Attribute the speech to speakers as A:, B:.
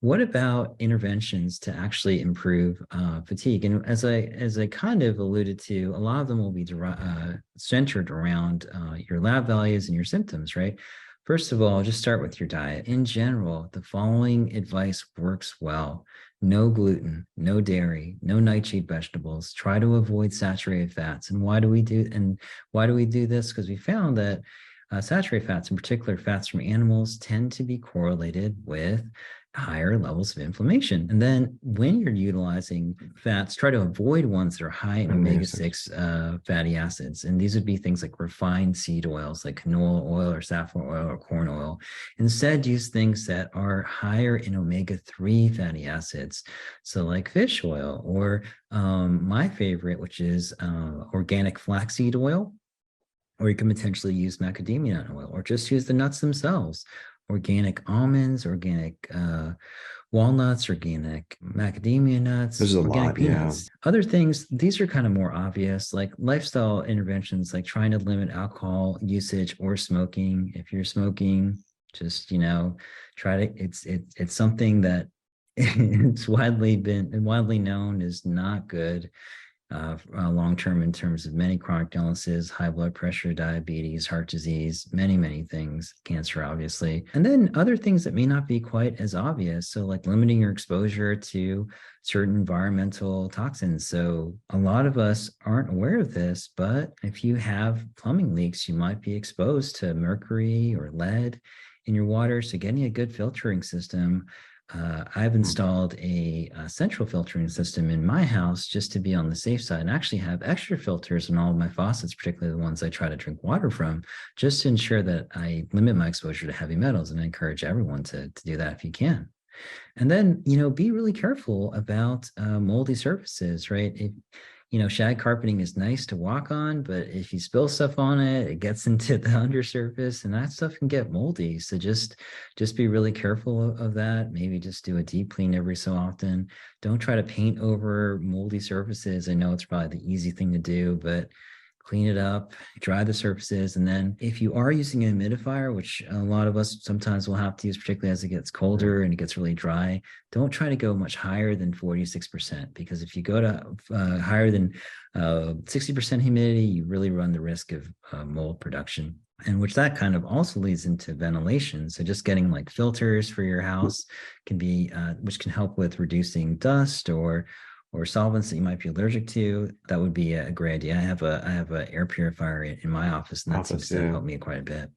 A: What about interventions to actually improve fatigue? And as I kind of alluded to, a lot of them will be centered around your lab values and your symptoms, right? First of all, just start with your diet. In general, the following advice works well. No gluten, no dairy, no nightshade vegetables. Try to avoid saturated fats. And why do we do this? Because we found that saturated fats, in particular fats from animals, tend to be correlated with higher levels of inflammation. And then when you're utilizing fats, try to avoid ones that are high in omega 6 fatty acids. And these would be things like refined seed oils, like canola oil or safflower oil or corn oil. Instead, use things that are higher in omega 3 fatty acids. So, like fish oil, or my favorite, which is organic flaxseed oil. Or you can potentially use macadamia nut oil, or just use the nuts themselves. Organic almonds, organic walnuts, organic macadamia nuts,
B: There's a
A: organic
B: lot, yeah.
A: peanuts. Other things, these are kind of more obvious, like lifestyle interventions, like trying to limit alcohol usage or smoking. If you're smoking, just try to. It's something that it's widely known is not good long term in terms of many chronic illnesses, high blood pressure, diabetes, heart disease, many things, cancer, obviously. And then other things that may not be quite as obvious. So, like limiting your exposure to certain environmental toxins. So, a lot of us aren't aware of this, but if you have plumbing leaks, you might be exposed to mercury or lead in your water. So, getting a good filtering system, I've installed a central filtering system in my house just to be on the safe side, and actually have extra filters in all of my faucets, particularly the ones I try to drink water from, just to ensure that I limit my exposure to heavy metals. And I encourage everyone to do that if you can. And then, be really careful about moldy surfaces, right? Shag carpeting is nice to walk on, but if you spill stuff on it, it gets into the undersurface, and that stuff can get moldy. So just be really careful of that. Maybe just do a deep clean every so often. Don't try to paint over moldy surfaces. I know it's probably the easy thing to do, but clean it up, dry the surfaces. And then if you are using an humidifier, which a lot of us sometimes will have to use, particularly as it gets colder and it gets really dry, don't try to go much higher than 46%, because if you go to higher than 60% humidity, you really run the risk of mold production. And which that kind of also leads into ventilation. So just getting like filters for your house can be, which can help with reducing dust or solvents that you might be allergic to. That would be a great idea. I have a air purifier in my office, and that seems
B: Office,
A: to
B: yeah.
A: help me quite a bit.